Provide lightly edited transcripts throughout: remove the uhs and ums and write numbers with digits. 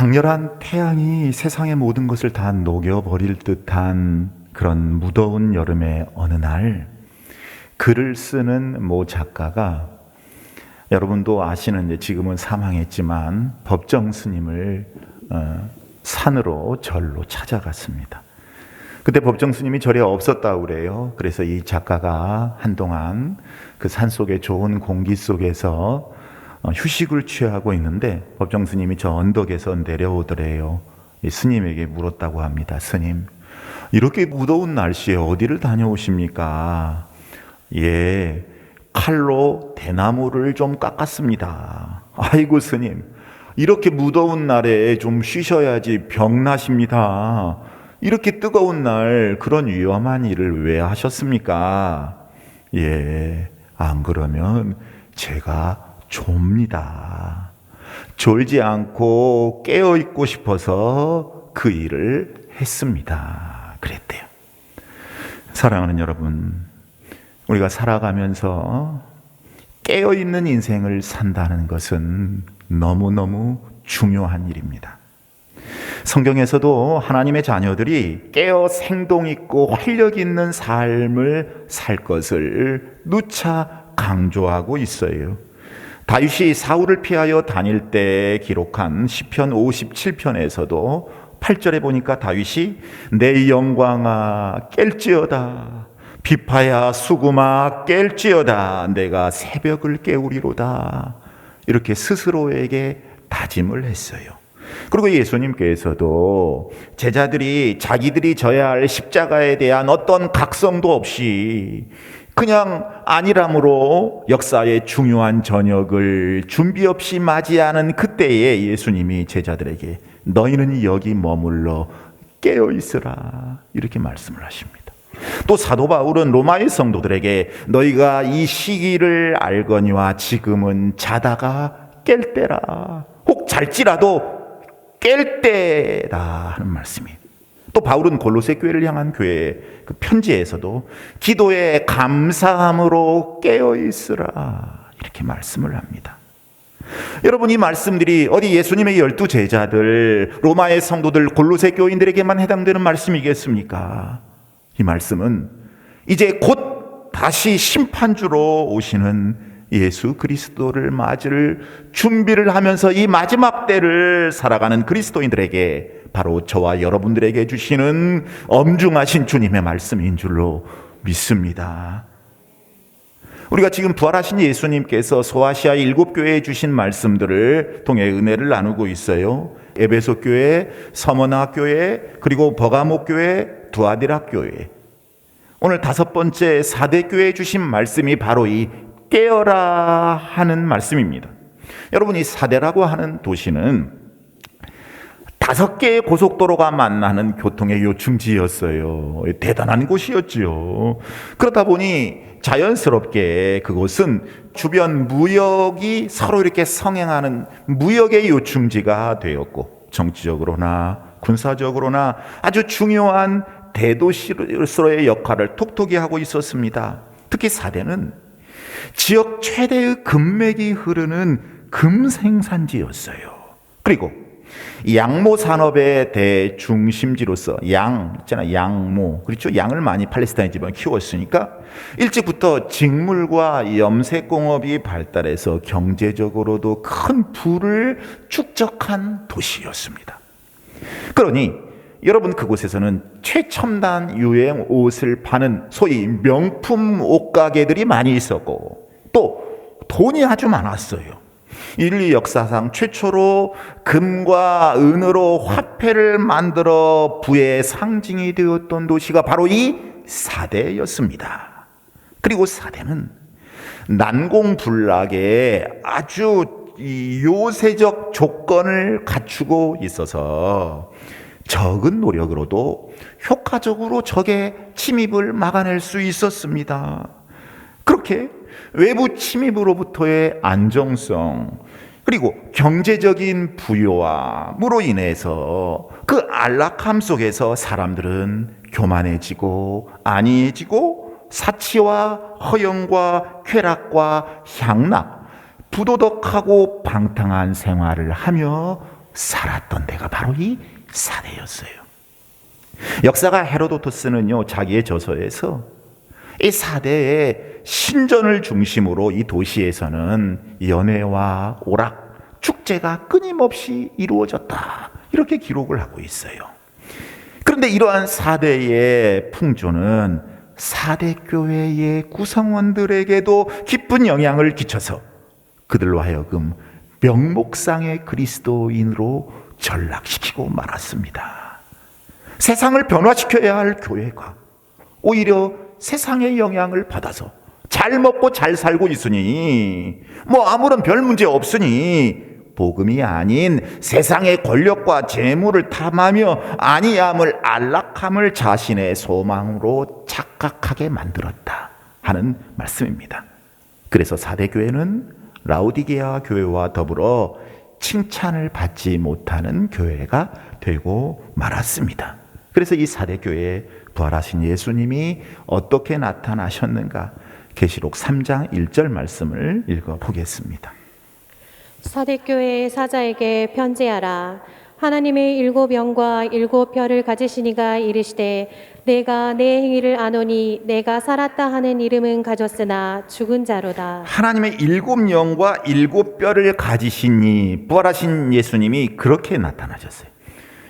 강렬한 태양이 세상의 모든 것을 다 녹여버릴 듯한 그런 무더운 여름의 어느 날, 글을 쓰는 모 작가가, 여러분도 아시는, 지금은 사망했지만 법정 스님을 산으로 절로 찾아갔습니다. 그때 법정 스님이 절에 없었다고 그래요. 그래서 이 작가가 한동안 그 산속의 좋은 공기 속에서 휴식을 취하고 있는데, 법정 스님이 저 언덕에서 내려오더래요. 이 스님에게 물었다고 합니다. 스님, 이렇게 무더운 날씨에 어디를 다녀오십니까? 예, 칼로 대나무를 좀 깎았습니다. 아이고 스님, 이렇게 무더운 날에 좀 쉬셔야지 병나십니다. 이렇게 뜨거운 날 그런 위험한 일을 왜 하셨습니까? 예, 안 그러면 제가 좁니다. 졸지 않고 깨어있고 싶어서 그 일을 했습니다. 그랬대요. 사랑하는 여러분, 우리가 살아가면서 깨어있는 인생을 산다는 것은 너무너무 중요한 일입니다. 성경에서도 하나님의 자녀들이 깨어 생동 있고 활력 있는 삶을 살 것을 누차 강조하고 있어요. 다윗이 사울을 피하여 다닐 때 기록한 시편 57편에서도 8절에 보니까 다윗이 내 영광아 깰지어다, 비파야 수금아 깰지어다, 내가 새벽을 깨우리로다, 이렇게 스스로에게 다짐을 했어요. 그리고 예수님께서도 제자들이 자기들이 져야 할 십자가에 대한 어떤 각성도 없이 그냥 안일함으로 역사의 중요한 저녁을 준비 없이 맞이하는 그때에 예수님이 제자들에게 너희는 여기 머물러 깨어있으라, 이렇게 말씀을 하십니다. 또 사도 바울은 로마의 성도들에게 너희가 이 시기를 알거니와 지금은 자다가 깰 때라, 혹 잘지라도 깰 때다 하는 말씀이에요. 또 바울은 골로새 교회를 향한 교회의 그 편지에서도 기도에 감사함으로 깨어있으라, 이렇게 말씀을 합니다. 여러분, 이 말씀들이 어디 예수님의 12 제자들, 로마의 성도들, 골로새 교인들에게만 해당되는 말씀이겠습니까? 이 말씀은 이제 곧 다시 심판주로 오시는 예수 그리스도를 맞을 준비를 하면서 이 마지막 때를 살아가는 그리스도인들에게, 바로 저와 여러분들에게 주시는 엄중하신 주님의 말씀인 줄로 믿습니다. 우리가 지금 부활하신 예수님께서 소아시아 7교회에 주신 말씀들을 통해 은혜를 나누고 있어요. 에베소 교회, 서머나 교회, 그리고 버가모 교회, 두아디라 교회. 오늘 5번째 4대 교회에 주신 말씀이 바로 이 깨어라 하는 말씀입니다. 여러분, 이 사대라고 하는 도시는 5개의 고속도로가 만나는 교통의 요충지였어요. 대단한 곳이었죠. 그러다 보니 자연스럽게 그곳은 주변 무역이 서로 이렇게 성행하는 무역의 요충지가 되었고, 정치적으로나 군사적으로나 아주 중요한 대도시로서의 역할을 톡톡히 하고 있었습니다. 특히 사대는 지역 최대의 금맥이 흐르는 금 생산지였어요. 그리고 양모 산업의 대중심지로서 양모, 그렇죠? 양을 많이 팔레스타인 지방에 키웠으니까 일찍부터 직물과 염색공업이 발달해서 경제적으로도 큰 부를 축적한 도시였습니다. 그러니 여러분, 그곳에서는 최첨단 유행 옷을 파는 소위 명품 옷가게들이 많이 있었고, 또 돈이 아주 많았어요. 인류 역사상 최초로 금과 은으로 화폐를 만들어 부의 상징이 되었던 도시가 바로 이 사대였습니다. 그리고 사대는 난공불락의 아주 요새적 조건을 갖추고 있어서 적은 노력으로도 효과적으로 적의 침입을 막아낼 수 있었습니다. 그렇게 외부 침입으로부터의 안정성, 그리고 경제적인 부요함으로 인해서 그 안락함 속에서 사람들은 교만해지고 안이해지고 사치와 허영과 쾌락과 향락, 부도덕하고 방탕한 생활을 하며 살았던 데가 바로 이 사대였어요. 역사가 헤로도토스는요, 자기의 저서에서 이 사대의 신전을 중심으로 이 도시에서는 연회와 오락, 축제가 끊임없이 이루어졌다, 이렇게 기록을 하고 있어요. 그런데 이러한 사대의 풍조는 사대교회의 구성원들에게도 깊은 영향을 끼쳐서 그들로 하여금 명목상의 그리스도인으로 전락시키고 말았습니다. 세상을 변화시켜야 할 교회가 오히려 세상의 영향을 받아서 잘 먹고 잘 살고 있으니 아무런 별 문제 없으니 복음이 아닌 세상의 권력과 재물을 탐하며 아니함을 안락함을 자신의 소망으로 착각하게 만들었다 하는 말씀입니다. 그래서 사대교회는 라오디게아 교회와 더불어 칭찬을 받지 못하는 교회가 되고 말았습니다. 그래서 이 사대교회에 부활하신 예수님이 어떻게 나타나셨는가, 계시록 3장 1절 말씀을 읽어보겠습니다. 사대교회의 사자에게 편지하라. 하나님의 7영과 7별을 가지신 이가 이르시되 내가 내 행위를 아노니 내가 살았다 하는 이름은 가졌으나 죽은 자로다. 하나님의 7영과 7뼈를 가지신 이 부활하신 예수님이 그렇게 나타나셨어요.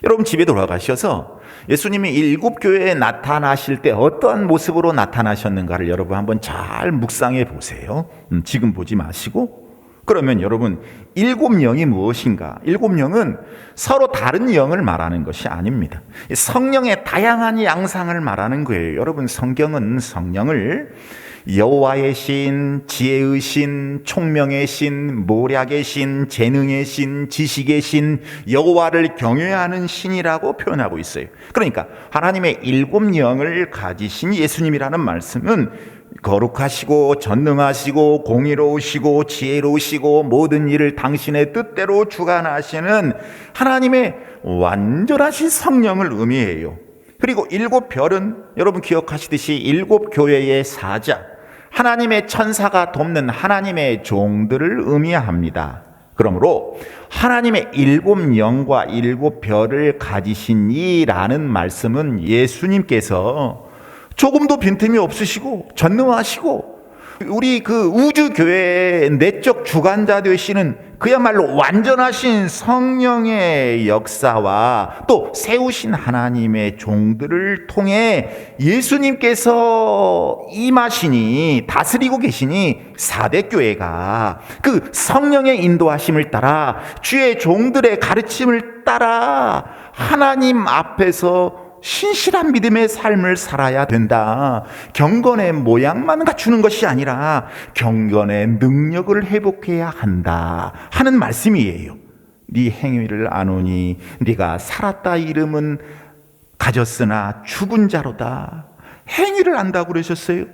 여러분 집에 돌아가셔서 예수님이 7교회에 나타나실 때 어떠한 모습으로 나타나셨는가를 여러분 한번 잘 묵상해 보세요. 지금 보지 마시고. 그러면 여러분 7영이 무엇인가? 7영은 서로 다른 영을 말하는 것이 아닙니다. 성령의 다양한 양상을 말하는 거예요. 여러분 성경은 성령을 여호와의 신, 지혜의 신, 총명의 신, 모략의 신, 재능의 신, 지식의 신, 여호와를 경외하는 신이라고 표현하고 있어요. 그러니까 하나님의 7영을 가지신 예수님이라는 말씀은 거룩하시고 전능하시고 공의로우시고 지혜로우시고 모든 일을 당신의 뜻대로 주관하시는 하나님의 완전하신 성령을 의미해요. 그리고 7별은 여러분 기억하시듯이 7교회의 사자, 하나님의 천사가 돕는 하나님의 종들을 의미합니다. 그러므로 하나님의 7영과 7별을 가지신 이라는 말씀은 예수님께서 조금도 빈틈이 없으시고 전능하시고 우리 그 우주교회의 내적 주관자 되시는 그야말로 완전하신 성령의 역사와 또 세우신 하나님의 종들을 통해 예수님께서 임하시니 다스리고 계시니 사대교회가 그 성령의 인도하심을 따라 주의 종들의 가르침을 따라 하나님 앞에서 신실한 믿음의 삶을 살아야 된다. 경건의 모양만 갖추는 것이 아니라 경건의 능력을 회복해야 한다 하는 말씀이에요. 네 행위를 아노니 네가 살았다 이름은 가졌으나 죽은 자로다. 행위를 안다고 그러셨어요.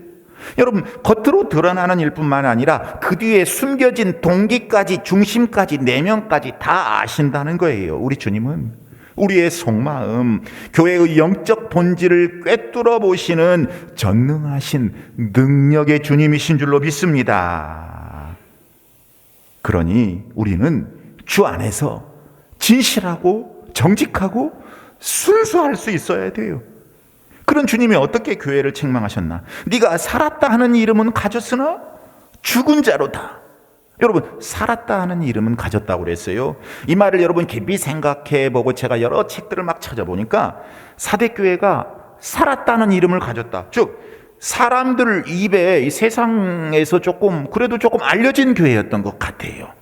여러분 겉으로 드러나는 일뿐만 아니라 그 뒤에 숨겨진 동기까지 중심까지 내면까지 다 아신다는 거예요. 우리 주님은 우리의 속마음, 교회의 영적 본질을 꿰뚫어 보시는 전능하신 능력의 주님이신 줄로 믿습니다. 그러니 우리는 주 안에서 진실하고 정직하고 순수할 수 있어야 돼요. 그런 주님이 어떻게 교회를 책망하셨나? 네가 살았다 하는 이름은 가졌으나 죽은 자로다. 여러분 살았다 하는 이름은 가졌다고 그랬어요. 이 말을 여러분 깊이 생각해 보고 제가 여러 책들을 막 찾아보니까 사대교회가 살았다는 이름을 가졌다. 즉 사람들 입에 이 세상에서 그래도 조금 알려진 교회였던 것 같아요.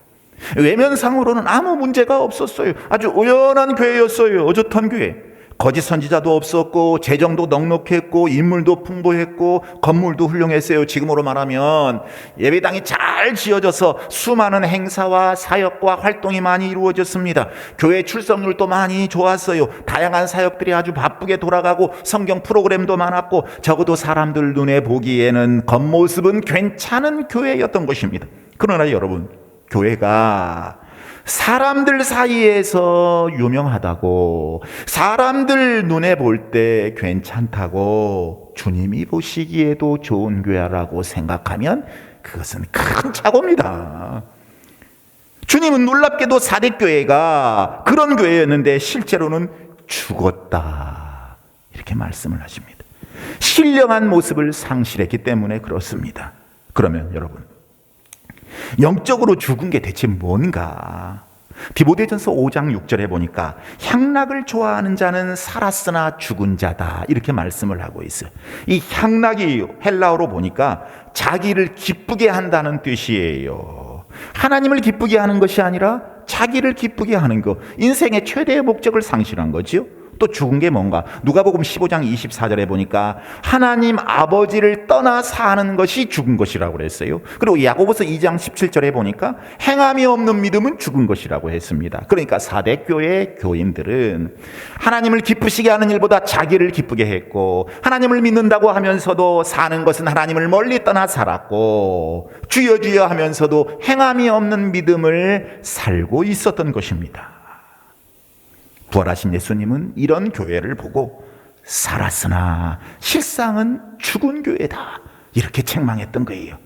외면상으로는 아무 문제가 없었어요. 아주 우연한 교회였어요. 어젓한 교회. 거짓 선지자도 없었고 재정도 넉넉했고 인물도 풍부했고 건물도 훌륭했어요. 지금으로 말하면 예배당이 잘 지어져서 수많은 행사와 사역과 활동이 많이 이루어졌습니다. 교회 출석률도 많이 좋았어요. 다양한 사역들이 아주 바쁘게 돌아가고 성경 프로그램도 많았고 적어도 사람들 눈에 보기에는 겉모습은 괜찮은 교회였던 것입니다. 그러나 여러분 교회가 사람들 사이에서 유명하다고 사람들 눈에 볼 때 괜찮다고 주님이 보시기에도 좋은 교회라고 생각하면 그것은 큰 착오입니다. 주님은 놀랍게도 사대교회가 그런 교회였는데 실제로는 죽었다, 이렇게 말씀을 하십니다. 신령한 모습을 상실했기 때문에 그렇습니다. 그러면 여러분, 영적으로 죽은 게 대체 뭔가? 디모데전서 5장 6절에 보니까 향락을 좋아하는 자는 살았으나 죽은 자다, 이렇게 말씀을 하고 있어요. 이 향락이 헬라어로 보니까 자기를 기쁘게 한다는 뜻이에요. 하나님을 기쁘게 하는 것이 아니라 자기를 기쁘게 하는 것, 인생의 최대의 목적을 상실한 거지요. 또 죽은 게 뭔가? 누가복음 15장 24절에 보니까 하나님 아버지를 떠나 사는 것이 죽은 것이라고 그랬어요. 그리고 야고보서 2장 17절에 보니까 행함이 없는 믿음은 죽은 것이라고 했습니다. 그러니까 사대교회 교인들은 하나님을 기쁘시게 하는 일보다 자기를 기쁘게 했고, 하나님을 믿는다고 하면서도 사는 것은 하나님을 멀리 떠나 살았고, 주여 주여 하면서도 행함이 없는 믿음을 살고 있었던 것입니다. 부활하신 예수님은 이런 교회를 보고 살았으나 실상은 죽은 교회다, 이렇게 책망했던 거예요.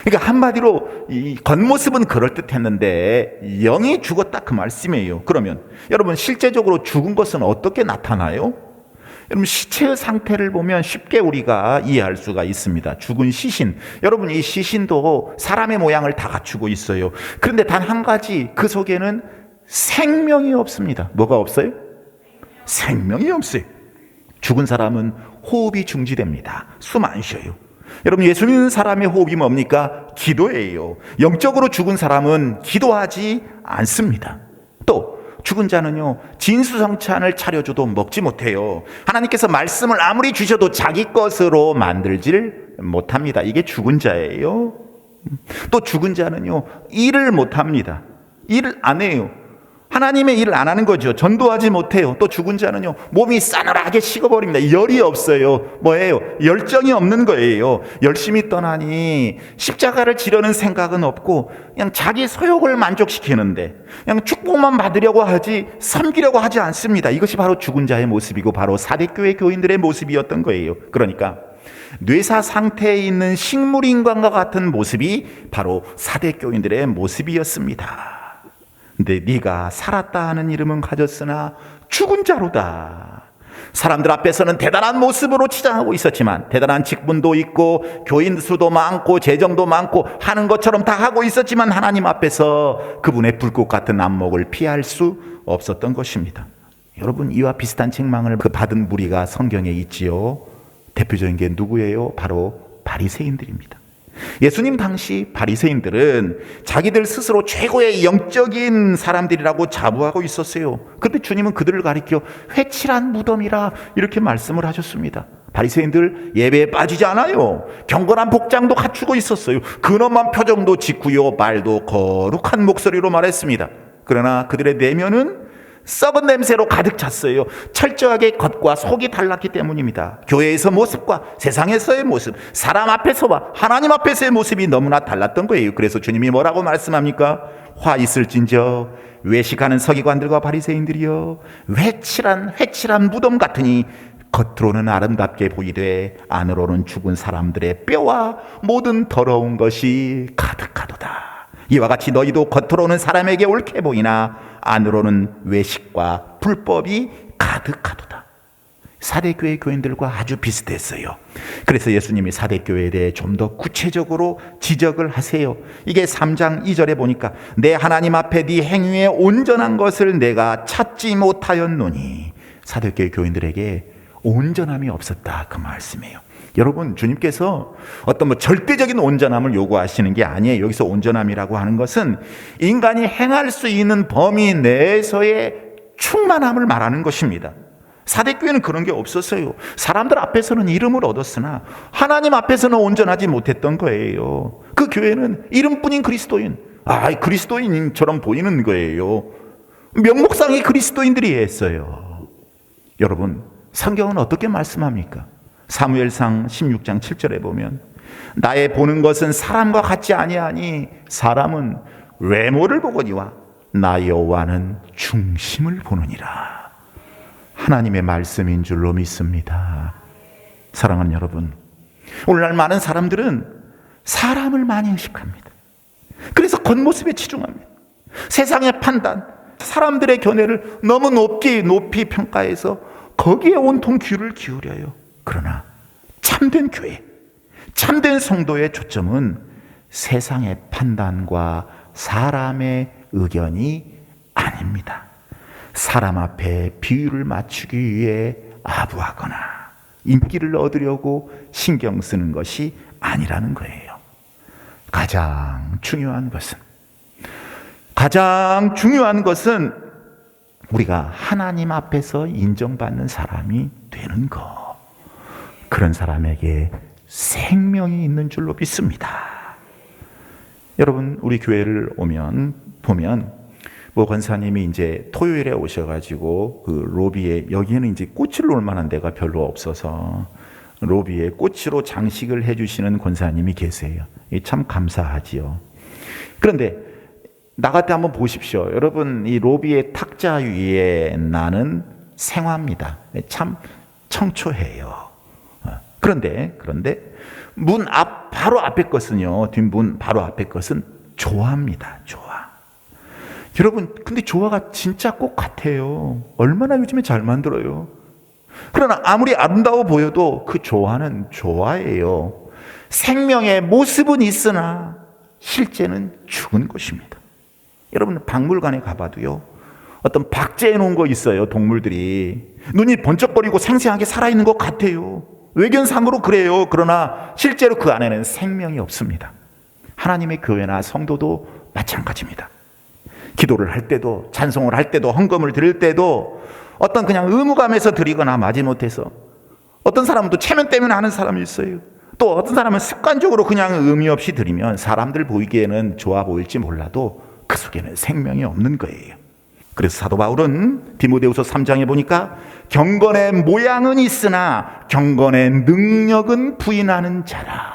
그러니까 한마디로 이 겉모습은 그럴듯했는데 영이 죽었다, 그 말씀이에요. 그러면 여러분, 실제적으로 죽은 것은 어떻게 나타나요? 여러분, 시체의 상태를 보면 쉽게 우리가 이해할 수가 있습니다. 죽은 시신, 여러분, 이 시신도 사람의 모양을 다 갖추고 있어요. 그런데 단 한 가지, 그 속에는 생명이 없습니다. 뭐가 없어요? 생명이 없어요. 죽은 사람은 호흡이 중지됩니다. 숨 안 쉬어요. 여러분, 예수 믿는 사람의 호흡이 뭡니까? 기도예요. 영적으로 죽은 사람은 기도하지 않습니다. 또 죽은 자는요, 진수성찬을 차려줘도 먹지 못해요. 하나님께서 말씀을 아무리 주셔도 자기 것으로 만들질 못합니다. 이게 죽은 자예요. 또 죽은 자는요, 일을 못합니다. 일을 안 해요. 하나님의 일을 안 하는 거죠. 전도하지 못해요. 또 죽은 자는요, 몸이 싸늘하게 식어버립니다. 열이 없어요. 뭐예요? 열정이 없는 거예요. 열심히 떠나니 십자가를 지려는 생각은 없고 그냥 자기 소욕을 만족시키는데 그냥 축복만 받으려고 하지 섬기려고 하지 않습니다. 이것이 바로 죽은 자의 모습이고 바로 사대교회 교인들의 모습이었던 거예요. 그러니까 뇌사 상태에 있는 식물인간과 같은 모습이 바로 사대교인들의 모습이었습니다. 근데 네가 살았다 하는 이름은 가졌으나 죽은 자로다. 사람들 앞에서는 대단한 모습으로 치장하고 있었지만, 대단한 직분도 있고 교인 수도 많고 재정도 많고 하는 것처럼 다 하고 있었지만, 하나님 앞에서 그분의 불꽃 같은 안목을 피할 수 없었던 것입니다. 여러분, 이와 비슷한 책망을 받은 무리가 성경에 있지요. 대표적인 게 누구예요? 바로 바리새인들입니다. 예수님 당시 바리새인들은 자기들 스스로 최고의 영적인 사람들이라고 자부하고 있었어요. 그런데 주님은 그들을 가리켜 회칠한 무덤이라 이렇게 말씀을 하셨습니다. 바리새인들 예배에 빠지지 않아요. 경건한 복장도 갖추고 있었어요. 근엄한 표정도 짓고요, 말도 거룩한 목소리로 말했습니다. 그러나 그들의 내면은 썩은 냄새로 가득 찼어요. 철저하게 겉과 속이 달랐기 때문입니다. 교회에서 모습과 세상에서의 모습, 사람 앞에서와 하나님 앞에서의 모습이 너무나 달랐던 거예요. 그래서 주님이 뭐라고 말씀합니까? 화 있을진저 외식하는 서기관들과 바리새인들이여, 회칠한 무덤 같으니 겉으로는 아름답게 보이되 안으로는 죽은 사람들의 뼈와 모든 더러운 것이 가득하도다. 이와 같이 너희도 겉으로는 사람에게 옳게 보이나 안으로는 외식과 불법이 가득하도다. 사대교회 교인들과 아주 비슷했어요. 그래서 예수님이 사대교회에 대해 좀 더 구체적으로 지적을 하세요. 이게 3장 2절에 보니까 내 하나님 앞에 네 행위에 온전한 것을 내가 찾지 못하였노니, 사대교회 교인들에게 온전함이 없었다, 그 말씀이에요. 여러분, 주님께서 어떤 절대적인 온전함을 요구하시는 게 아니에요. 여기서 온전함이라고 하는 것은 인간이 행할 수 있는 범위 내에서의 충만함을 말하는 것입니다. 사대교회는 그런 게 없었어요. 사람들 앞에서는 이름을 얻었으나 하나님 앞에서는 온전하지 못했던 거예요. 그 교회는 이름뿐인 그리스도인, 그리스도인처럼 보이는 거예요. 명목상의 그리스도인들이 했어요. 여러분, 성경은 어떻게 말씀합니까? 사무엘상 16장 7절에 보면 나의 보는 것은 사람과 같지 아니하니 사람은 외모를 보거니와 나 여호와는 중심을 보느니라. 하나님의 말씀인 줄로 믿습니다. 사랑하는 여러분, 오늘날 많은 사람들은 사람을 많이 의식합니다. 그래서 겉모습에 치중합니다. 세상의 판단, 사람들의 견해를 너무 높이 평가해서 거기에 온통 귀를 기울여요. 그러나 참된 교회, 참된 성도의 초점은 세상의 판단과 사람의 의견이 아닙니다. 사람 앞에 비율을 맞추기 위해 아부하거나 인기를 얻으려고 신경 쓰는 것이 아니라는 거예요. 가장 중요한 것은 우리가 하나님 앞에서 인정받는 사람이 되는 것. 그런 사람에게 생명이 있는 줄로 믿습니다. 여러분, 우리 교회를 보면 권사님이 이제 토요일에 오셔가지고 그 로비에, 여기에는 이제 꽃을 놓을 만한 데가 별로 없어서 로비에 꽃으로 장식을 해주시는 권사님이 계세요. 참 감사하지요. 그런데 나갈 때 한번 보십시오. 여러분, 이 로비의 탁자 위에 나는 생화입니다. 참 청초해요. 그런데 문 앞 바로 앞에 것은요, 뒷문 바로 앞에 것은 조화입니다. 조화. 여러분, 근데 조화가 진짜 꽃 같아요. 얼마나 요즘에 잘 만들어요. 그러나 아무리 아름다워 보여도 그 조화는 조화예요. 생명의 모습은 있으나 실제는 죽은 것입니다. 여러분, 박물관에 가봐도요, 어떤 박제해 놓은 거 있어요. 동물들이 눈이 번쩍거리고 생생하게 살아있는 것 같아요. 외견상으로 그래요. 그러나 실제로 그 안에는 생명이 없습니다. 하나님의 교회나 성도도 마찬가지입니다. 기도를 할 때도, 찬송을 할 때도, 헌금을 드릴 때도 어떤 그냥 의무감에서 드리거나 마지못해서, 어떤 사람은 또 체면 때문에 하는 사람이 있어요. 또 어떤 사람은 습관적으로 그냥 의미 없이 드리면 사람들 보이기에는 좋아 보일지 몰라도 그 속에는 생명이 없는 거예요. 그래서 사도 바울은 디모데후서 3장에 보니까 경건의 모양은 있으나 경건의 능력은 부인하는 자라,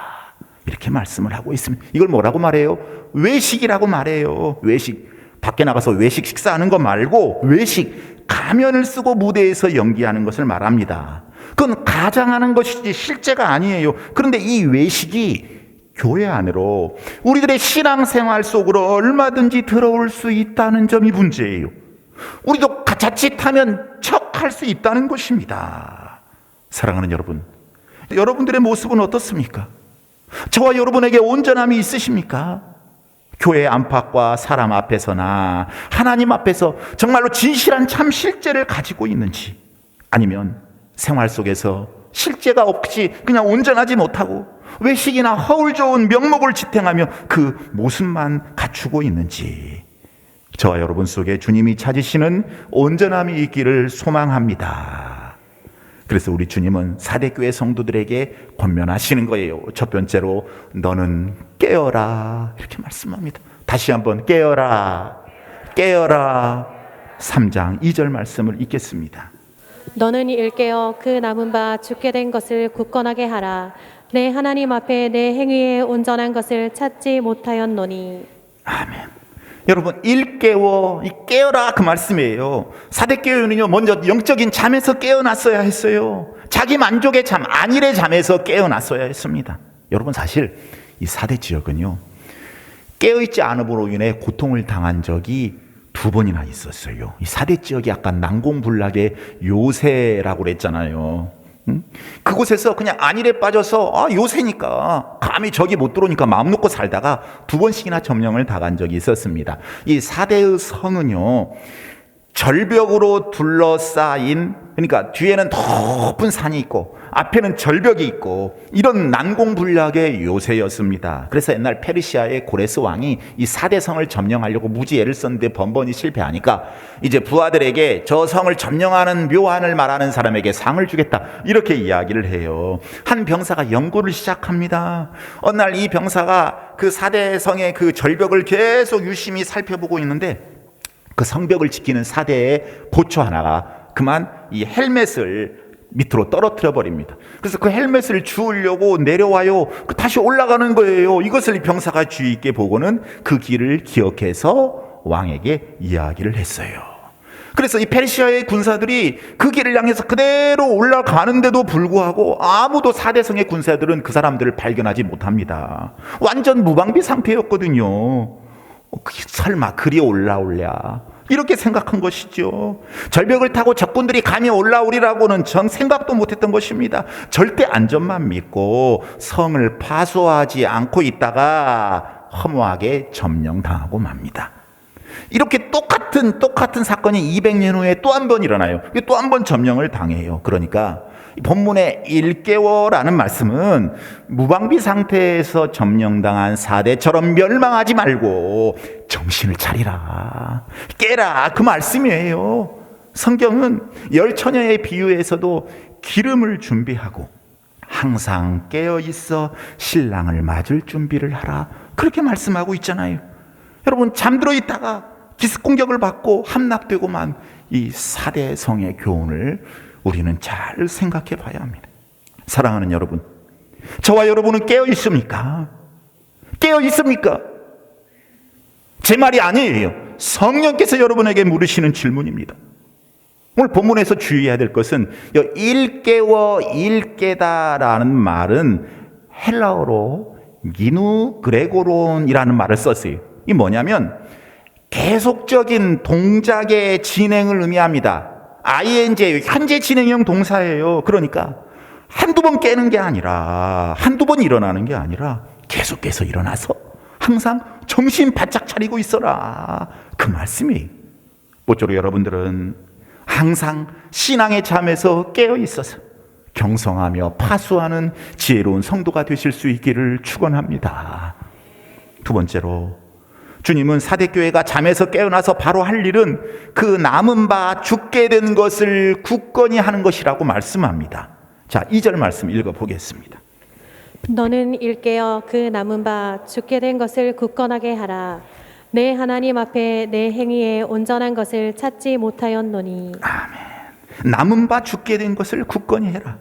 이렇게 말씀을 하고 있습니다. 이걸 뭐라고 말해요? 외식이라고 말해요. 외식. 밖에 나가서 외식 식사하는 거 말고 외식, 가면을 쓰고 무대에서 연기하는 것을 말합니다. 그건 가장하는 것이지 실제가 아니에요. 그런데 이 외식이 교회 안으로, 우리들의 신앙생활 속으로 얼마든지 들어올 수 있다는 점이 문제예요. 우리도 자칫하면 척할 수 있다는 것입니다. 사랑하는 여러분, 여러분들의 모습은 어떻습니까? 저와 여러분에게 온전함이 있으십니까? 교회 안팎과 사람 앞에서나 하나님 앞에서 정말로 진실한 참 실제를 가지고 있는지, 아니면 생활 속에서 실제가 없이 그냥 온전하지 못하고 외식이나 허울 좋은 명목을 지탱하며 그 모습만 갖추고 있는지, 저와 여러분 속에 주님이 찾으시는 온전함이 있기를 소망합니다. 그래서 우리 주님은 사대교회 성도들에게 권면하시는 거예요. 첫 번째로, 너는 깨어라, 이렇게 말씀합니다. 다시 한번 깨어라, 깨어라. 3장 2절 말씀을 읽겠습니다. 너는 일깨어 그 남은 바 죽게 된 것을 굳건하게 하라. 내 하나님 앞에 내 행위에 온전한 것을 찾지 못하였노니. 아멘. 여러분, 깨어라, 그 말씀이에요. 사대교회는요, 먼저 영적인 잠에서 깨어났어야 했어요. 자기 만족의 잠, 안일의 잠에서 깨어났어야 했습니다. 여러분, 사실 이 사대 지역은요, 깨어있지 않음으로 인해 고통을 당한 적이 2번이나 있었어요. 이 사대 지역이 약간 난공불락의 요새라고 그랬잖아요. 그곳에서 그냥 안일에 빠져서 요새니까 감히 저기 못 들어오니까 마음 놓고 살다가 2번씩이나 점령을 당한 적이 있었습니다. 이 사대의 성은요, 절벽으로 둘러싸인, 그러니까 뒤에는 높은 산이 있고 앞에는 절벽이 있고 이런 난공불락의 요새였습니다. 그래서 옛날 페르시아의 고레스 왕이 이 사대성을 점령하려고 무지애를 썼는데 번번이 실패하니까 이제 부하들에게 저 성을 점령하는 묘안을 말하는 사람에게 상을 주겠다, 이렇게 이야기를 해요. 한 병사가 연구를 시작합니다. 어느 날 이 병사가 그 사대성의 그 절벽을 계속 유심히 살펴보고 있는데 그 성벽을 지키는 사대의 보초 하나가 그만 이 헬멧을 밑으로 떨어뜨려 버립니다. 그래서 그 헬멧을 주우려고 내려와요. 다시 올라가는 거예요. 이것을 병사가 주의 있게 보고는 그 길을 기억해서 왕에게 이야기를 했어요. 그래서 이 페르시아의 군사들이 그 길을 향해서 그대로 올라가는데도 불구하고 아무도 사대성의 군사들은 그 사람들을 발견하지 못합니다. 완전 무방비 상태였거든요. 설마 그리 올라올랴 이렇게 생각한 것이죠. 절벽을 타고 적군들이 감히 올라오리라고는 전 생각도 못했던 것입니다. 절대 안전만 믿고 성을 파수하지 않고 있다가 허무하게 점령당하고 맙니다. 이렇게 똑같은 사건이 200년 후에 또 한 번 일어나요. 또 한 번 점령을 당해요. 그러니까 본문의 일깨워라는 말씀은 무방비 상태에서 점령당한 4대처럼 멸망하지 말고 정신을 차리라, 깨라, 그 말씀이에요. 성경은 열처녀의 비유에서도 기름을 준비하고 항상 깨어 있어 신랑을 맞을 준비를 하라, 그렇게 말씀하고 있잖아요. 여러분, 잠들어 있다가 기습 공격을 받고 함락되고만 이 4대 성의 교훈을 우리는 잘 생각해 봐야 합니다. 사랑하는 여러분, 저와 여러분은 깨어 있습니까? 깨어 있습니까? 제 말이 아니에요. 성령께서 여러분에게 물으시는 질문입니다. 오늘 본문에서 주의해야 될 것은 일깨워, 일깨다라는 말은 헬라어로 기누 그레고론이라는 말을 썼어요. 이 뭐냐면 계속적인 동작의 진행을 의미합니다. ing, 현재 진행형 동사예요. 그러니까 한두 번 깨는 게 아니라, 한두 번 일어나는 게 아니라 계속해서 일어나서 항상 정신 바짝 차리고 있어라, 그 말씀이에요. 모쪼록 여러분들은 항상 신앙의 잠에서 깨어 있어서 경성하며 파수하는 지혜로운 성도가 되실 수 있기를 축원합니다. 두 번째로, 주님은 사대교회가 잠에서 깨어나서 바로 할 일은 그 남은 바 죽게 된 것을 굳건히 하는 것이라고 말씀합니다. 자, 2절 말씀 읽어보겠습니다. 너는 일깨어 그 남은 바 죽게 된 것을 굳건하게 하라. 내 하나님 앞에 내 행위에 온전한 것을 찾지 못하였노니. 아멘. 남은 바 죽게 된 것을 굳건히 해라.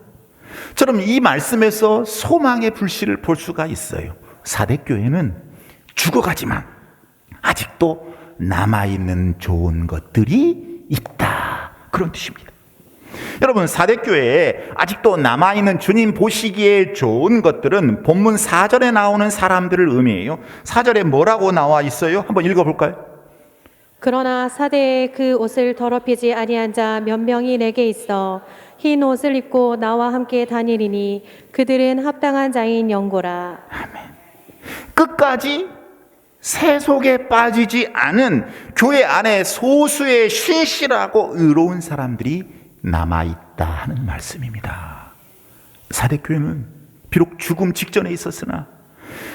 저는 이 말씀에서 소망의 불씨를 볼 수가 있어요. 사대교회는 죽어가지만 아직도 남아있는 좋은 것들이 있다, 그런 뜻입니다. 여러분, 사대교회에 아직도 남아있는 주님 보시기에 좋은 것들은 본문 4절에 나오는 사람들을 의미해요. 4절에 뭐라고 나와 있어요? 한번 읽어볼까요? 그러나 사대에 그 옷을 더럽히지 아니한 자 몇 명이 내게 있어 흰 옷을 입고 나와 함께 다니리니 그들은 합당한 자인 영고라. 아멘. 끝까지 세속에 빠지지 않은 교회 안에 소수의 신실하고 의로운 사람들이 남아있다 하는 말씀입니다. 사대교회는 비록 죽음 직전에 있었으나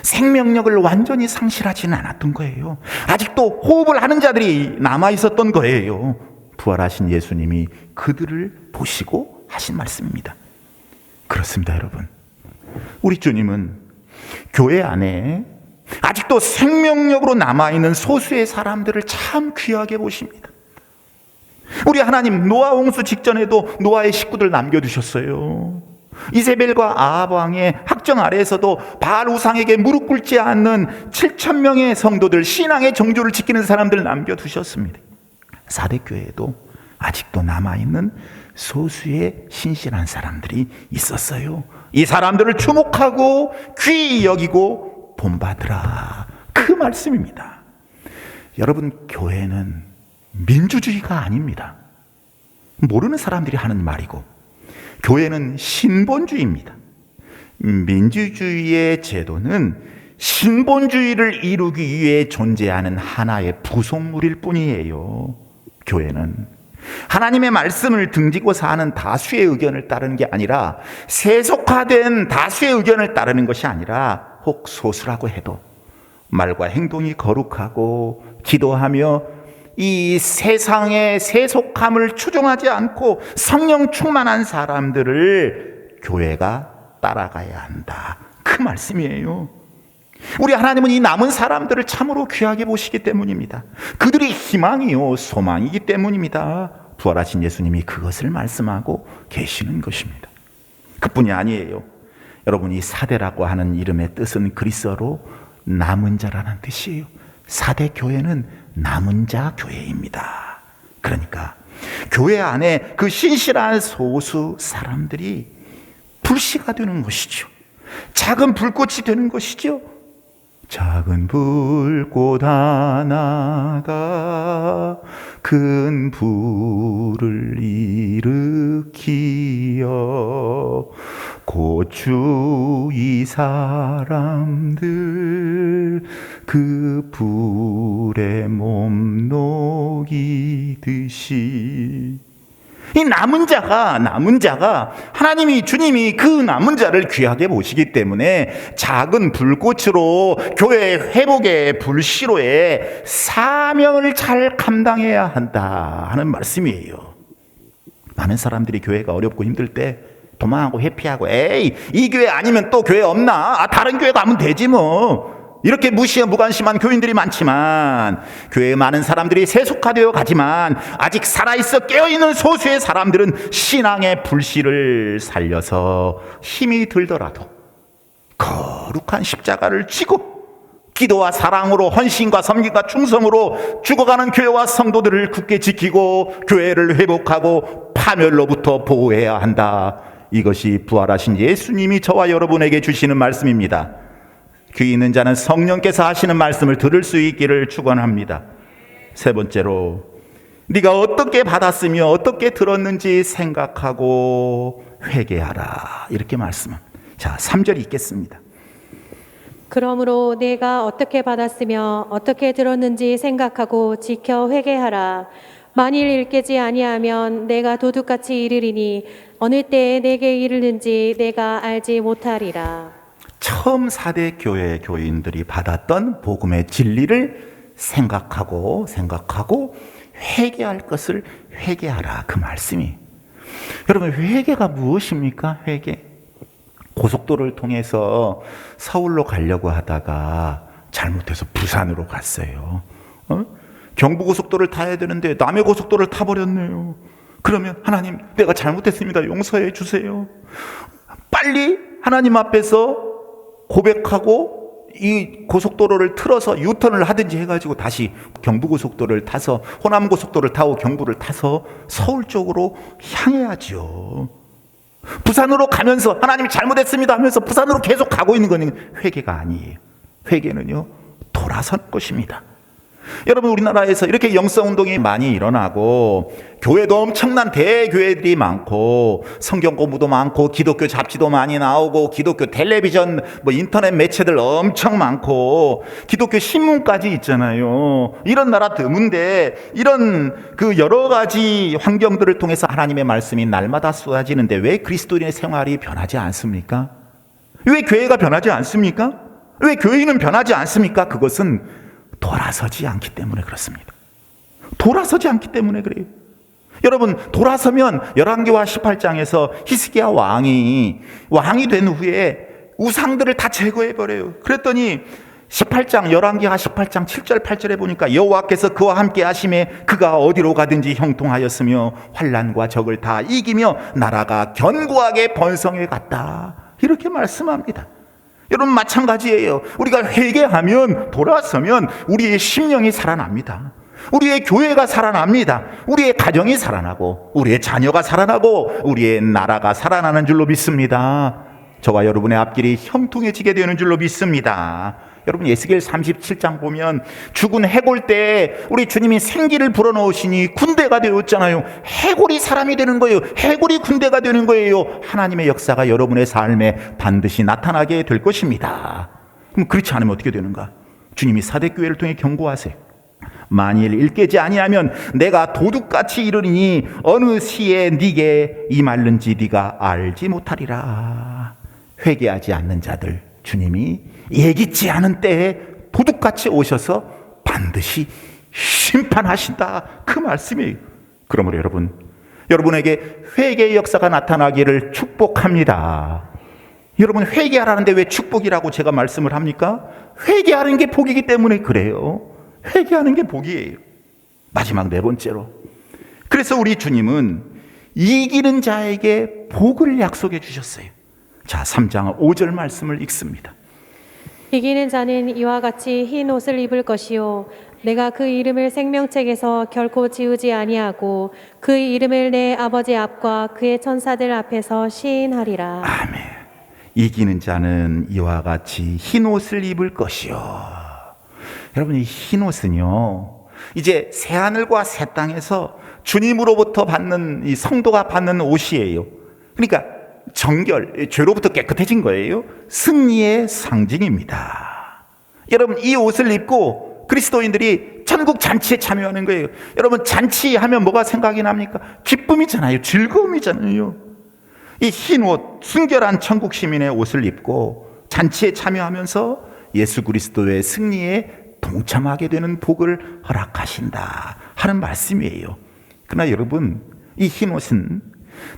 생명력을 완전히 상실하지는 않았던 거예요. 아직도 호흡을 하는 자들이 남아있었던 거예요. 부활하신 예수님이 그들을 보시고 하신 말씀입니다. 그렇습니다, 여러분. 우리 주님은 교회 안에 아직도 생명력으로 남아있는 소수의 사람들을 참 귀하게 보십니다. 우리 하나님 노아 홍수 직전에도 노아의 식구들 남겨두셨어요. 이세벨과 아합 왕의 학정 아래에서도 바알 우상에게 무릎 꿇지 않는 7,000명의 성도들, 신앙의 정조를 지키는 사람들 남겨두셨습니다. 사대교회에도 아직도 남아있는 소수의 신실한 사람들이 있었어요. 이 사람들을 주목하고 귀히 여기고 본받으라, 그 말씀입니다. 여러분, 교회는 민주주의가 아닙니다. 모르는 사람들이 하는 말이고, 교회는 신본주의입니다. 민주주의의 제도는 신본주의를 이루기 위해 존재하는 하나의 부속물일 뿐이에요. 교회는 하나님의 말씀을 등지고 사는 다수의 의견을 따르는 게 아니라, 세속화된 다수의 의견을 따르는 것이 아니라, 혹 소수라고 해도 말과 행동이 거룩하고 기도하며 이 세상의 세속함을 추종하지 않고 성령 충만한 사람들을 교회가 따라가야 한다, 그 말씀이에요. 우리 하나님은 이 남은 사람들을 참으로 귀하게 보시기 때문입니다. 그들이 희망이요 소망이기 때문입니다. 부활하신 예수님이 그것을 말씀하고 계시는 것입니다. 그뿐이 아니에요. 여러분, 이 사대라고 하는 이름의 뜻은 그리스어로 남은 자라는 뜻이에요. 사대 교회는 남은 자 교회입니다. 그러니까 교회 안에 그 신실한 소수 사람들이 불씨가 되는 것이죠. 작은 불꽃이 되는 것이죠. 작은 불꽃 하나가 큰 불을 일으키어 고추 이 사람들 그 불에 몸 녹이듯이 이 남은 자가 하나님이 주님이 그 남은 자를 귀하게 보시기 때문에 작은 불꽃으로 교회 회복의 불씨로의 사명을 잘 감당해야 한다 하는 말씀이에요. 많은 사람들이 교회가 어렵고 힘들 때 도망하고 회피하고 에이 이 교회 아니면 또 교회 없나? 다른 교회 가면 되지 뭐. 이렇게 무관심한 교인들이 많지만 교회에 많은 사람들이 세속화되어 가지만 아직 살아있어 깨어있는 소수의 사람들은 신앙의 불씨를 살려서 힘이 들더라도 거룩한 십자가를 쥐고 기도와 사랑으로 헌신과 섬김과 충성으로 죽어가는 교회와 성도들을 굳게 지키고 교회를 회복하고 파멸로부터 보호해야 한다. 이것이 부활하신 예수님이 저와 여러분에게 주시는 말씀입니다. 귀 있는 자는 성령께서 하시는 말씀을 들을 수 있기를 축원합니다. 세 번째로 네가 어떻게 받았으며 어떻게 들었는지 생각하고 회개하라 이렇게 말씀합니다. 자, 3절 읽겠습니다. 그러므로 내가 어떻게 받았으며 어떻게 들었는지 생각하고 지켜 회개하라. 만일 일깨지 아니하면 내가 도둑같이 이르리니 어느 때에 내게 이르는지 내가 알지 못하리라. 처음 4대 교회 교인들이 받았던 복음의 진리를 생각하고 회개할 것을 회개하라 그 말씀이. 여러분 회개가 무엇입니까? 회개. 고속도로를 통해서 서울로 가려고 하다가 잘못해서 부산으로 갔어요. 경부고속도로를 타야 되는데 남해 고속도로를 타버렸네요. 그러면 하나님 내가 잘못했습니다. 용서해 주세요. 빨리 하나님 앞에서 고백하고 이 고속도로를 틀어서 유턴을 하든지 해가지고 다시 경부고속도로를 타서 호남고속도로를 타고 경부를 타서 서울 쪽으로 향해야죠. 부산으로 가면서 하나님 잘못했습니다 하면서 부산으로 계속 가고 있는 건 회개가 아니에요. 회개는요 돌아선 것입니다. 여러분 우리나라에서 이렇게 영성운동이 많이 일어나고 교회도 엄청난 대교회들이 많고 성경 공부도 많고 기독교 잡지도 많이 나오고 기독교 텔레비전 인터넷 매체들 엄청 많고 기독교 신문까지 있잖아요. 이런 나라 드문데 이런 그 여러 가지 환경들을 통해서 하나님의 말씀이 날마다 쏟아지는데 왜 그리스도인의 생활이 변하지 않습니까? 왜 교회가 변하지 않습니까? 왜 교인은 변하지 않습니까? 그것은 돌아서지 않기 때문에 그렇습니다. 돌아서지 않기 때문에 그래요. 여러분 돌아서면 열왕기와 18장에서 히스기야 왕이 된 후에 우상들을 다 제거해버려요. 그랬더니 18장 열왕기하 18장 7절 8절에 보니까 여호와께서 그와 함께 하심에 그가 어디로 가든지 형통하였으며 환난과 적을 다 이기며 나라가 견고하게 번성해 갔다. 이렇게 말씀합니다. 여러분 마찬가지예요. 우리가 회개하면 돌아서면 우리의 심령이 살아납니다. 우리의 교회가 살아납니다. 우리의 가정이 살아나고 우리의 자녀가 살아나고 우리의 나라가 살아나는 줄로 믿습니다. 저와 여러분의 앞길이 형통해지게 되는 줄로 믿습니다. 여러분 에스겔 37장 보면 죽은 해골 때 우리 주님이 생기를 불어넣으시니 군대가 되었잖아요. 해골이 사람이 되는 거예요. 해골이 군대가 되는 거예요. 하나님의 역사가 여러분의 삶에 반드시 나타나게 될 것입니다. 그럼 그렇지 않으면 어떻게 되는가? 주님이 사대교회를 통해 경고하세요. 만일 일깨지 아니하면 내가 도둑같이 이르리니 어느 시에 네게 임할는지 네가 알지 못하리라. 회개하지 않는 자들 주님이 예기치 않은 때에 도둑같이 오셔서 반드시 심판하신다. 그 말씀이에요. 그러므로 여러분에게 회개의 역사가 나타나기를 축복합니다. 여러분 회개하라는데 왜 축복이라고 제가 말씀을 합니까? 회개하는 게 복이기 때문에 그래요. 회개하는 게 복이에요. 마지막 네 번째로 그래서 우리 주님은 이기는 자에게 복을 약속해 주셨어요. 자 3장 5절 말씀을 읽습니다. 이기는 자는 이와 같이 흰 옷을 입을 것이요 내가 그 이름을 생명책에서 결코 지우지 아니하고 그 이름을 내 아버지 앞과 그의 천사들 앞에서 시인하리라. 아멘. 이기는 자는 이와 같이 흰 옷을 입을 것이요. 여러분, 이 흰 옷은요, 이제 새 하늘과 새 땅에서 주님으로부터 받는, 이 성도가 받는 옷이에요. 그러니까 정결, 죄로부터 깨끗해진 거예요. 승리의 상징입니다. 여러분, 이 옷을 입고 그리스도인들이 천국 잔치에 참여하는 거예요. 여러분, 잔치하면 뭐가 생각이 납니까? 기쁨이잖아요. 즐거움이잖아요. 이 흰 옷, 순결한 천국 시민의 옷을 입고 잔치에 참여하면서 예수 그리스도의 승리에 동참하게 되는 복을 허락하신다 하는 말씀이에요. 그러나 여러분, 이 흰 옷은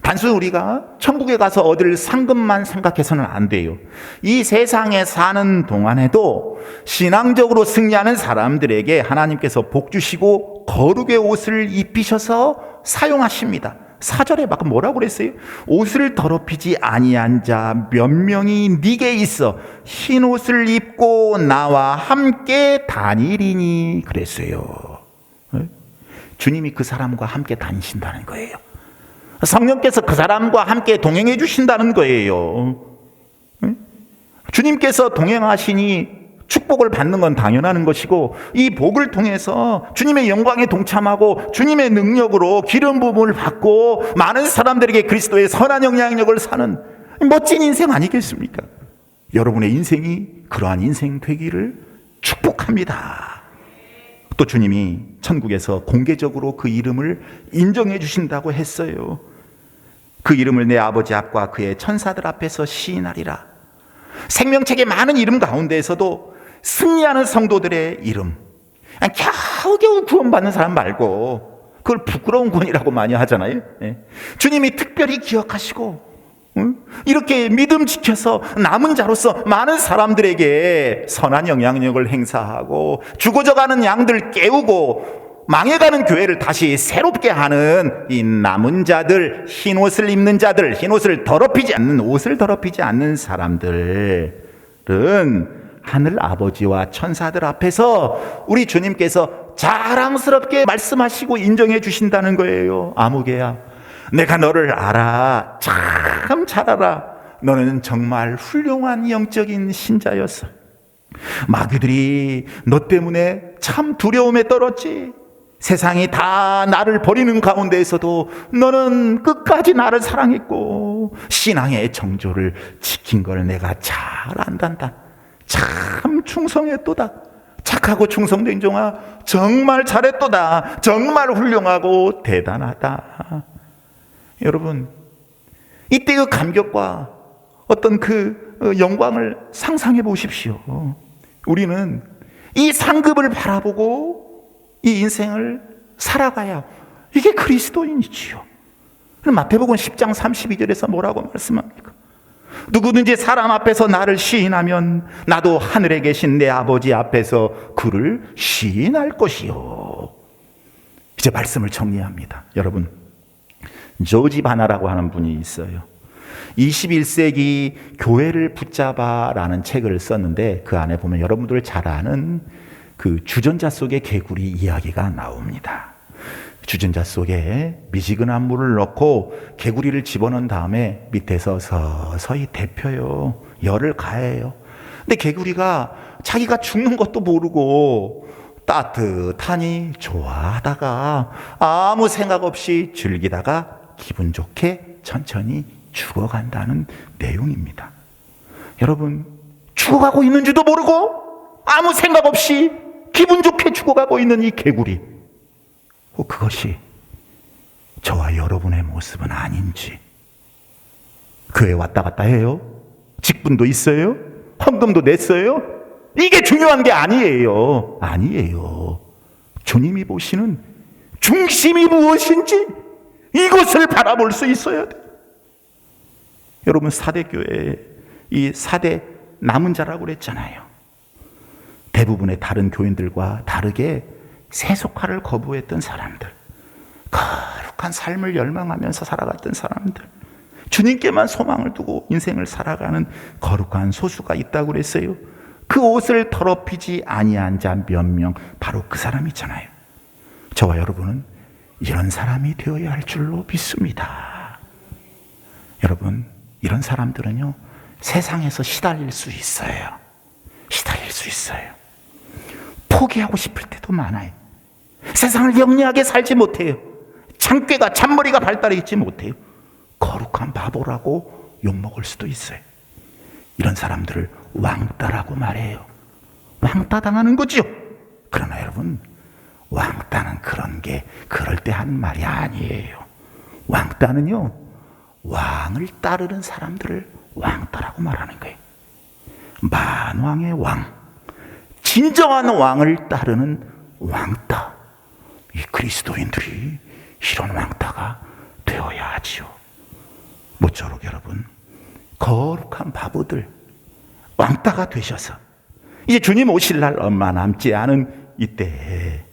단순히 우리가 천국에 가서 얻을 상급만 생각해서는 안 돼요. 이 세상에 사는 동안에도 신앙적으로 승리하는 사람들에게 하나님께서 복 주시고 거룩의 옷을 입히셔서 사용하십니다. 4절에 막 뭐라고 그랬어요? 옷을 더럽히지 아니한 자 몇 명이 네게 있어 흰 옷을 입고 나와 함께 다니리니 그랬어요. 주님이 그 사람과 함께 다니신다는 거예요. 성령께서 그 사람과 함께 동행해 주신다는 거예요. 주님께서 동행하시니 축복을 받는 건 당연한 것이고, 이 복을 통해서 주님의 영광에 동참하고 주님의 능력으로 기름 부음을 받고 많은 사람들에게 그리스도의 선한 영향력을 사는 멋진 인생 아니겠습니까? 여러분의 인생이 그러한 인생 되기를 축복합니다. 또 주님이 천국에서 공개적으로 그 이름을 인정해 주신다고 했어요. 그 이름을 내 아버지 앞과 그의 천사들 앞에서 시인하리라. 생명책의 많은 이름 가운데에서도 승리하는 성도들의 이름, 겨우겨우 구원받는 사람 말고, 그걸 부끄러운 구원이라고 많이 하잖아요. 주님이 특별히 기억하시고 이렇게 믿음 지켜서 남은 자로서 많은 사람들에게 선한 영향력을 행사하고 죽어져가는 양들 깨우고 망해가는 교회를 다시 새롭게 하는 이 남은 자들, 흰 옷을 입는 자들, 흰 옷을 더럽히지 않는, 옷을 더럽히지 않는 사람들은 하늘 아버지와 천사들 앞에서 우리 주님께서 자랑스럽게 말씀하시고 인정해 주신다는 거예요. 아무개야, 내가 너를 알아. 참 잘 알아. 너는 정말 훌륭한 영적인 신자였어. 마귀들이 너 때문에 참 두려움에 떨었지. 세상이 다 나를 버리는 가운데에서도 너는 끝까지 나를 사랑했고 신앙의 정조를 지킨 걸 내가 잘 안단다. 참 충성했도다. 착하고 충성된 종아, 정말 잘했도다. 정말 훌륭하고 대단하다. 여러분, 이때 그 감격과 어떤 그 영광을 상상해 보십시오. 우리는 이 상급을 바라보고 이 인생을 살아가야 이게 그리스도인이지요. 마태복음 10장 32절에서 뭐라고 말씀합니까? 누구든지 사람 앞에서 나를 시인하면 나도 하늘에 계신 내 아버지 앞에서 그를 시인할 것이요. 이제 말씀을 정리합니다. 여러분, 조지 바나라고 하는 분이 있어요. 21세기 교회를 붙잡아라는 책을 썼는데 그 안에 보면 여러분들 잘 아는 그 주전자 속의 개구리 이야기가 나옵니다. 주전자 속에 미지근한 물을 넣고 개구리를 집어넣은 다음에 밑에서 서서히 데펴요. 열을 가해요. 근데 개구리가 자기가 죽는 것도 모르고 따뜻하니 좋아하다가 아무 생각 없이 즐기다가 기분 좋게 천천히 죽어간다는 내용입니다. 여러분, 죽어가고 있는지도 모르고 아무 생각 없이 기분 좋게 죽어가고 있는 이 개구리, 그것이 저와 여러분의 모습은 아닌지. 교회 왔다 갔다 해요. 직분도 있어요. 헌금도 냈어요. 이게 중요한 게 아니에요. 아니에요. 주님이 보시는 중심이 무엇인지 이것을 바라볼 수 있어야 돼요. 여러분, 사대교회, 이 사대 남은 자라고 그랬잖아요. 대부분의 다른 교인들과 다르게 세속화를 거부했던 사람들, 거룩한 삶을 열망하면서 살아갔던 사람들, 주님께만 소망을 두고 인생을 살아가는 거룩한 소수가 있다고 그랬어요. 그 옷을 더럽히지 아니한 자 몇 명, 바로 그 사람이잖아요. 저와 여러분은 이런 사람이 되어야 할 줄로 믿습니다. 여러분, 이런 사람들은요, 세상에서 시달릴 수 있어요. 시달릴 수 있어요. 포기하고 싶을 때도 많아요. 세상을 영리하게 살지 못해요. 창꾀가 잔머리가 발달해 있지 못해요. 거룩한 바보라고 욕먹을 수도 있어요. 이런 사람들을 왕따라고 말해요. 왕따 당하는 거죠. 그러나 여러분, 왕따는 그런 게 그럴 때 하는 말이 아니에요. 왕따는요, 왕을 따르는 사람들을 왕따라고 말하는 거예요. 만왕의 왕, 진정한 왕을 따르는 왕따. 이 그리스도인들이 이런 왕따가 되어야 하지요. 모쪼록 여러분, 거룩한 바보들, 왕따가 되셔서 이제 주님 오실 날 얼마 남지 않은 이때에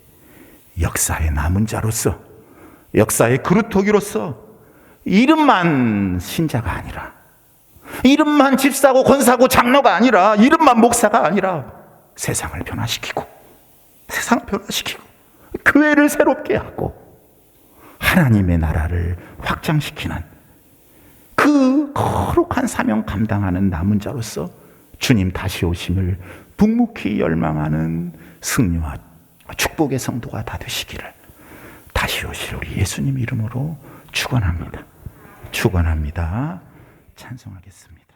역사의 남은 자로서, 역사의 그루터기로서 이름만 신자가 아니라, 이름만 집사고 권사고 장로가 아니라, 이름만 목사가 아니라 세상을 변화시키고 교회를 새롭게 하고 하나님의 나라를 확장시키는 그 거룩한 사명 감당하는 남은 자로서 주님 다시 오심을 묵묵히 열망하는 승리와 축복의 성도가 다 되시기를 다시 오실 우리 예수님 이름으로 축원합니다. 축원합니다. 찬송하겠습니다.